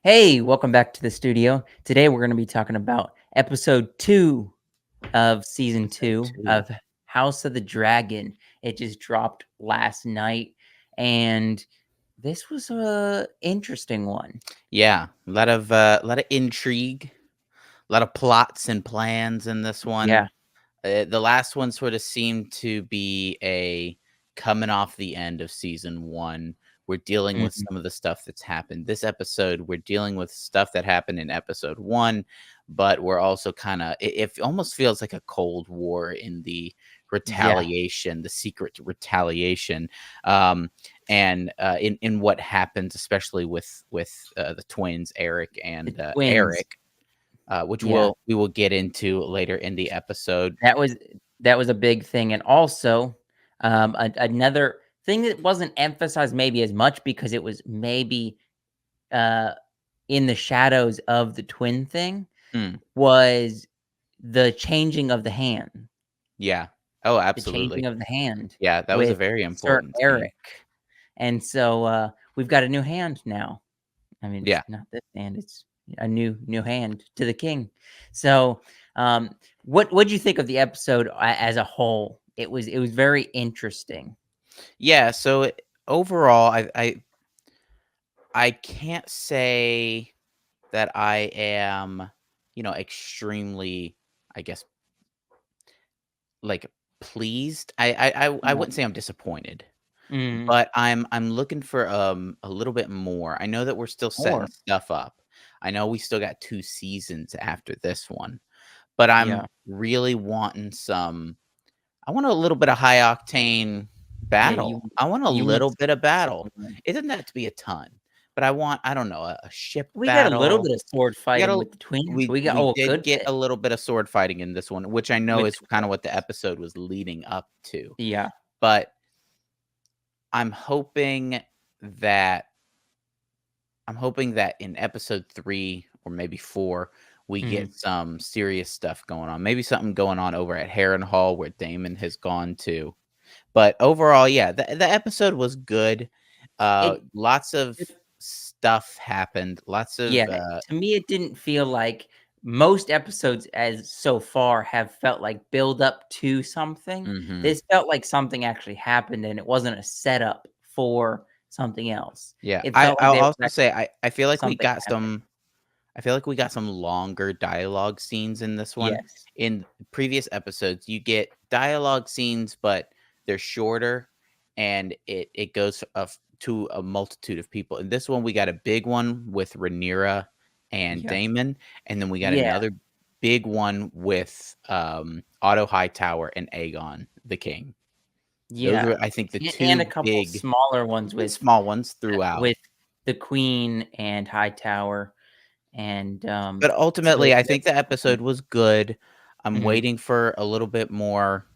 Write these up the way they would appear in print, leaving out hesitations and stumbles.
Hey, welcome back to the studio. Today we're going to be talking about episode 2 of season Episode 2 2. of House of the Dragon. It just dropped last night and this was a interesting one. Yeah, a lot of intrigue, a lot of plots and plans in this one. Yeah. The last one sort of seemed to be a coming off the end of season 1. We're dealing with Mhm. some of the stuff that's happened. This episode, we're dealing with stuff that happened in episode 1, but we're also kinda it almost feels like a Cold War in the Yeah. retaliation, the secret retaliation, um, in what happens, especially with the twins, Eric The and twins. Eric, which Yeah. we will get into later in the episode. That was that was a big thing, and also, another thing that wasn't emphasized maybe as much because it was maybe, uh, in the shadows of the twin thing Mm, was the changing of the hand. yeah. Oh, The absolutely. changing of the hand Yeah, that was a with very Sir important scene. Eric, and so, we've got a new hand now. I mean, it's Yeah. not this hand, it's a new hand to the king. So, um, what'd you think of the episode as a whole? It was very interesting. Yeah, so overall, I can't say that I am, extremely, I guess, like, pleased. I Yeah. wouldn't say I'm disappointed, Mhm. but I'm looking for, a little bit more. I know that we're still setting More. stuff up. I know we still got 2 seasons after this one, but I'm Yeah. really wanting some. I want a little bit of high octane Yeah, battle. I want a you want little bit of battle. some It doesn't have to be a ton, but I want, I don't know, a ship we got a little battle. bit of sword We got fighting a with the twins. we We got we a did good get bit a little bit of sword fighting in this one, which I know with is kind of what the episode was leading up to. yeah. But I'm hoping that in episode 3 or maybe 4, we Mhm. get some serious stuff going on. Maybe something going on over at Harrenhal where Damon has gone to. But overall, yeah, the episode was good. It Lots of stuff happened. Lots Yeah, of to me, it didn't feel like most episodes as so far have felt like build up to something. mhm. This felt like something actually happened and it wasn't a setup for something else. Yeah, It felt like I'll there was also say actually I feel like we something got happened. some longer dialogue scenes in this one. Yes. In previous episodes, you get dialogue scenes, but they're shorter and it goes to a multitude of people. In this one, we got a big one with Rhaenyra and Yeah. Daemon, and then we got Yeah. another big one with Otto Hightower and Aegon the King. Those Yeah. are, I think, the And a two couple big smaller ones and small ones throughout. with the Queen and Hightower and, But the ultimately, I think the the episode was good. I'm Mhm. waiting for a little bit more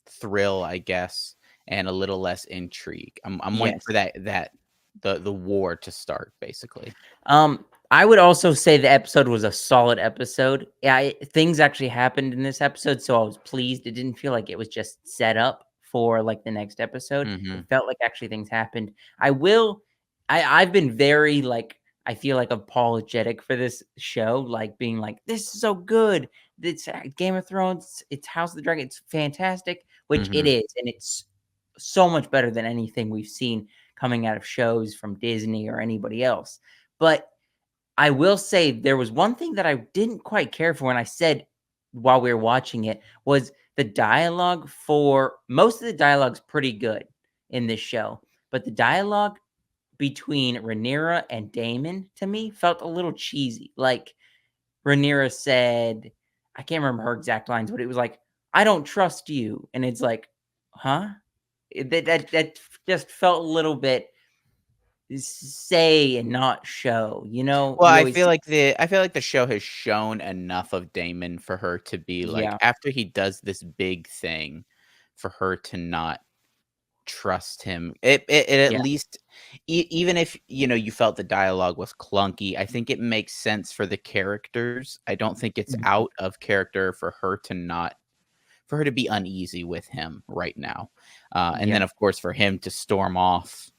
thrill, I guess, and a little less intrigue. I'm waiting for Yes. the war to start, basically. I would also say the episode was a solid episode. Yeah, things actually happened in this episode, so I was pleased. It didn't feel like it was just set up for like the next episode. It Mhm. felt like actually things happened. I will. I've been very like I feel like apologetic for this show, like being like this is so good. It's Game of Thrones. It's House of the Dragon. It's fantastic, which it Mhm. is, and it's so much better than anything we've seen coming out of shows from Disney or anybody else. But I will say there was one thing that I didn't quite care for, and I said while we were watching it, was the dialogue for most of the dialogue's pretty good in this show, but the dialogue between Rhaenyra and Daemon, to me, felt a little cheesy. Like, Rhaenyra said I can't remember her exact lines, but it was like, "I don't trust you," and it's like, "Huh?" That just felt a little bit say and not show, you know? Well, You always see I feel like the show has shown enough of Damon for her to be like, yeah. after he does this big thing, for her to not trust him. It at Yeah. least, even if, you felt the dialogue was clunky, I think it makes sense for the characters. I don't think it's Mhm. out of character for her to be uneasy with him right now. And Yeah. then, of course, for him to storm off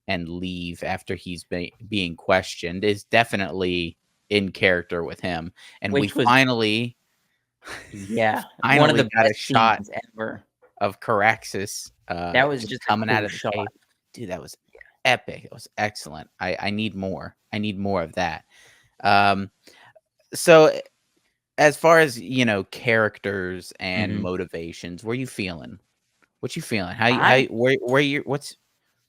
and leave after he's being questioned is definitely in character with him. And we which was we yeah, one of finally the got a best shot scenes ever. of Caraxes That was just a coming out cool of the shot. cave. Dude, that was epic. It was excellent. I need more. I need more of that. Um, so as far as characters and Mhm. motivations, where you feeling? What you feeling? How I where you what's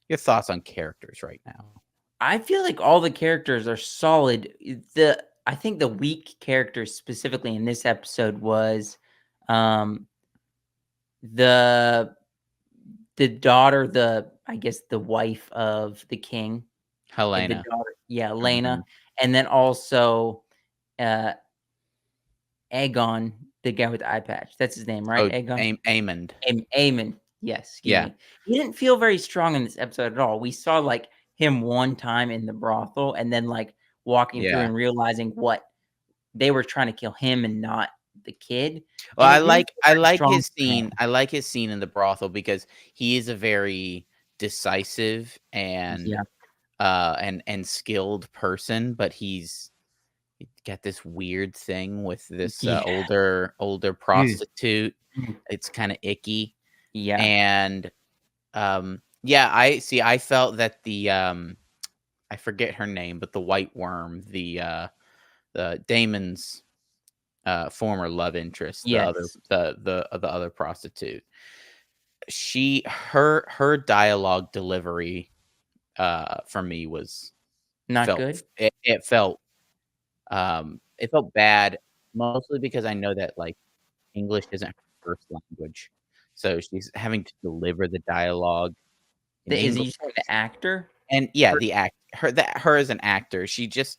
your thoughts on characters right now? I feel like all the characters are solid. I think the weak characters specifically in this episode was, um, the daughter, I guess the wife of the king, the Helena. daughter, yeah, Lena, Mhm. and then also, uh, Aegon, the guy with the eye patch. That's his name, right? Oh, Aegon? Amond. Aemon. Yes, excuse Yeah. me. He didn't feel very strong in this episode at all. We saw, like, him one time in the brothel and then, like, walking through Yeah. and realizing what they were trying to kill him and not the kid, Well, and he didn't feel I very like strong his for scene. him. I like his scene in the brothel because he is a very decisive Yeah. and skilled person, but he's got this weird thing with this Yeah. older Ugh. prostitute. Mm. It's kind of icky. Yeah. And yeah, I felt that I forget her name, but the white worm, the Damon's former love interest, Yes. the other prostitute. Her dialogue delivery for me was Not good? it felt bad, mostly because I know that, like, English isn't her first language, so she's having to deliver the dialogue in The is English. he saying the actor? And yeah, Or her as an actor, she just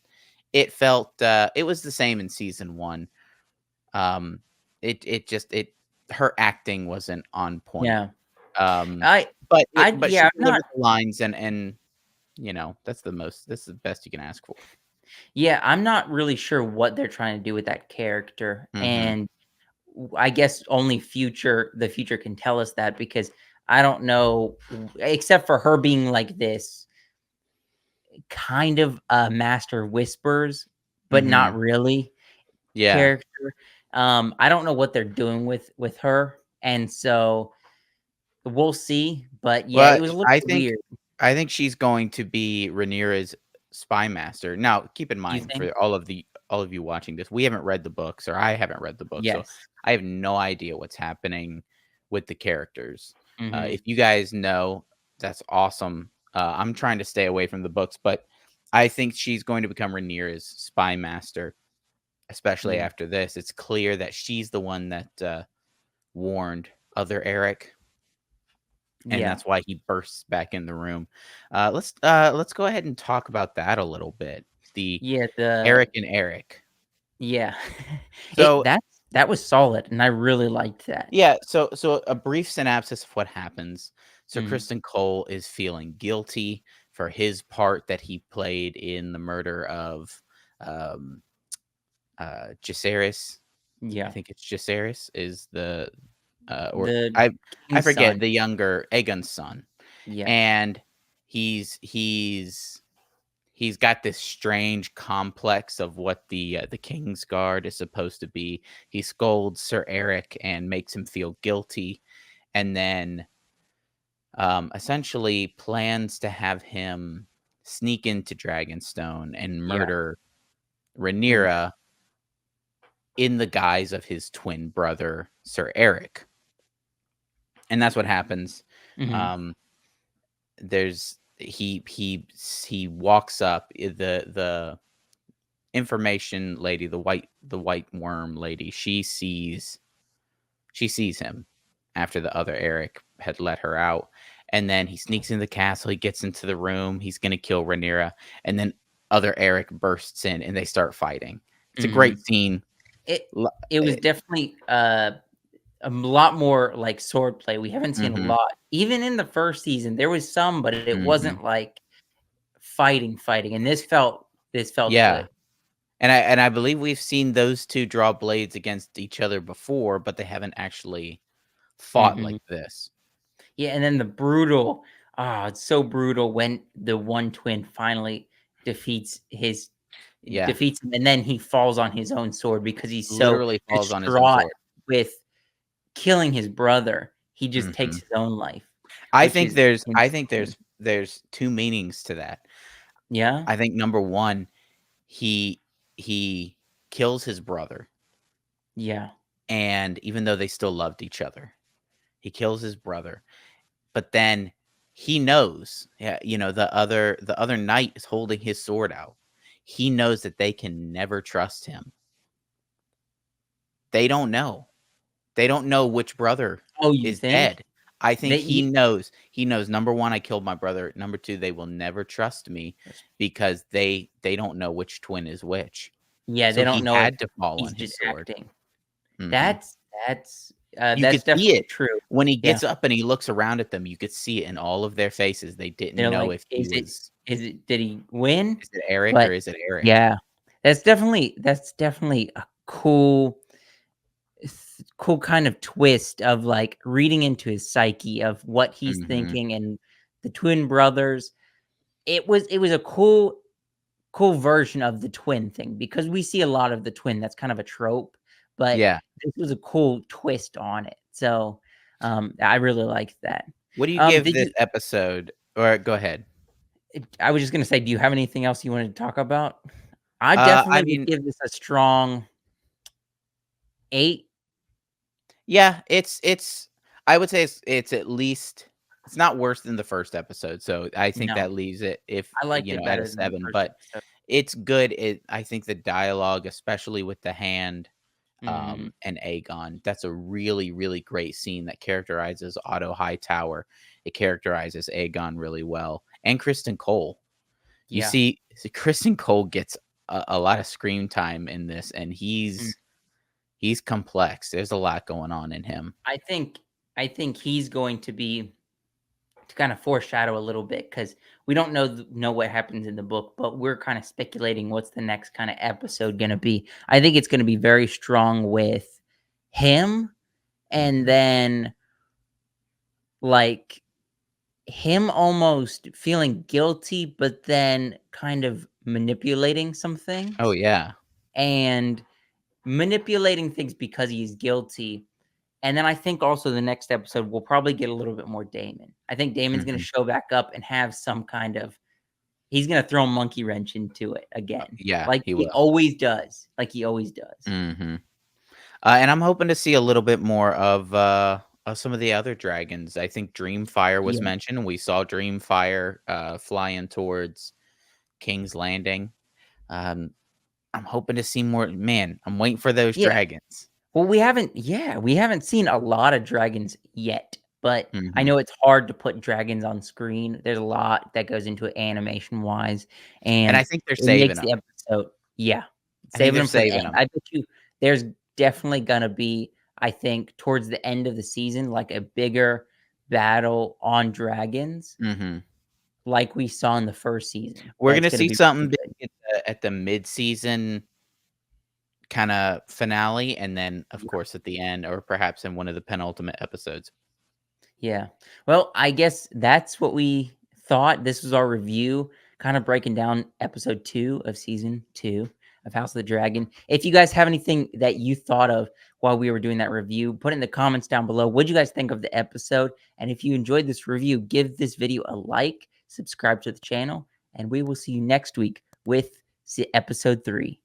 it was the same in season 1. Um, it just it her acting wasn't on point. yeah. Um, I but she yeah, I'm not delivered the lines and, that's the best you can ask for. yeah, I'm not really sure what they're trying to do with that character, Mhm. and I guess only the future can tell us that because I don't know, except for her being like this kind of a master whispers, but not Mhm. really Yeah. character. I don't know what they're doing with her, and so we'll see. But yeah, Well, it was a little I bit think weird. I think she's going to be Rhaenyra's spy master. Now, keep in You mind think? for all of you watching this, we haven't read the books, or I haven't read the book, so Yes. I have no idea what's happening with the characters. Mhm. If you guys know, that's awesome. I'm trying to stay away from the books, but I think she's going to become Rhaenyra's spy master, especially Yeah. after this. It's clear that she's the one that warned other Eric, and Yeah. that's why he bursts back in the room. Let's go ahead and talk about that a little bit. The Yeah, the Eric and Eric. yeah. So That was solid, and I really liked that. yeah, so a brief synopsis of what happens. So Mhm. Kristen Cole is feeling guilty for his part that he played in the murder of um Jacaerys. I Yeah. think it's Jacaerys is or The I king's forget, son. the younger Aegon's son. Yeah. And he's got this strange complex of what the King's Guard is supposed to be. He scolds Sir Eric and makes him feel guilty, and then essentially plans to have him sneak into Dragonstone and Yeah. murder Mhm. Rhaenyra in the guise of his twin brother, Sir Eric. And that's what happens. Mhm. Um, there's he walks up, the information lady, the white worm lady, she sees him after the other Eric had let her out, and then he sneaks into the castle, he gets into the room, he's gonna kill Rhaenyra, and then other Eric bursts in and they start fighting. It's a great Mhm. scene. It Lo it was definitely, a lot more like swordplay. We haven't seen a Mhm, lot. Even in the first season, there was some, but it mhm. wasn't like fighting, and this felt Yeah, good. and I believe we've seen those 2 draw blades against each other before, but they haven't actually fought Mhm. like this. Yeah, and then the brutal it's so brutal when the one twin finally defeats Yeah, him, and then he falls on his own sword because he's so literally falls on his own distraught sword. with killing his brother. He just takes Mhm. his own life, I which think is there's I think insane. there's 2 meanings to that. Yeah, I think number 1, he he kills his brother, yeah, and even though they still loved each other, he kills his brother, but then he knows, yeah, the other knight is holding his sword out. He knows that they can never trust him. They don't know. They don't know which brother oh, you is think? dead. I think That he you knows. He knows, number 1, I killed my brother. Number 2, they will never trust me because they don't know which twin is which. Yeah, So they don't he know if had to fall on he's his just sword. acting. Mhm. That's that's, You that's could see definitely it. true. When he Yeah. gets up and he looks around at them, you could see it in all of their faces. They didn't They're know like, if he was, did he win? "Is it Eric or But is it Eric?" yeah, that's definitely a cool kind of twist of, like, reading into his psyche of what he's Mhm. thinking and the twin brothers. It was a cool version of the twin thing because we see a lot of the twin, that's kind of a trope, but Yeah. this was a cool twist on it. So, I really liked that. What do you give Did this you episode, or go ahead. I was just gonna say, do you have anything else you wanted to talk about? I I definitely would mean, give this a strong 8. yeah, it's I would say it's at least, it's not worse than the first episode, so I think No, that leaves it, if, I liked it at a better than the 7, first but episode. it's good. I think the dialogue, especially with the hand, Mhm. and Aegon, that's a really, really great scene that characterizes Otto Hightower. It characterizes Aegon really well, and Kristen Cole. You Yeah. see Kristen Cole gets a lot of screen time in this, and Mm. he's complex. There's a lot going on in him. I think I think he's going to be to kind of foreshadow a little bit because we don't know what happens in the book, but we're kind of speculating what's the next kind of episode gonna be. I think it's gonna be very strong with him, and Mhm. then, like, him almost feeling guilty, but then kind of manipulating some Oh, things, yeah. and manipulating things because he's guilty. And then I think also the next episode we'll probably get a little bit more Damon. I think Damon's gonna Mhm. show back up and have some kind of he's gonna throw a monkey wrench into it again, Yeah, like he he will. always does, like he always does. Mhm. And I'm hoping to see a little bit more of some of the other dragons. I think Dreamfire was Yeah, mentioned. We saw Dreamfire flying towards King's Landing. Um, I'm hoping to see more. Man, I'm waiting for those yeah. dragons. Well, we haven't seen a lot of dragons yet, but I Mhm. know it's hard to put dragons on screen. There's a lot that goes into it animation-wise, And and I think they're it saving makes them. the episode yeah, I think saving they're them for the saving end. them. I bet you there's definitely gonna be, I think, towards the end of the season, like, a bigger battle on dragons Mhm. like we saw in the 1st season. We're That's gonna gonna see be something pretty big good. at the mid-season kinda finale, and then, of Yeah. course, at the end, or perhaps in one of the penultimate episodes. Yeah. Well, I guess that's what we thought. This was our review, kind of breaking down episode 2 of season 2 of House of the Dragon. If you guys have anything that you thought of while we were doing that review, put in the comments down below. What did you guys think of the episode? And if you enjoyed this review, give this video a like, subscribe to the channel, and we will see you next week with episode 3.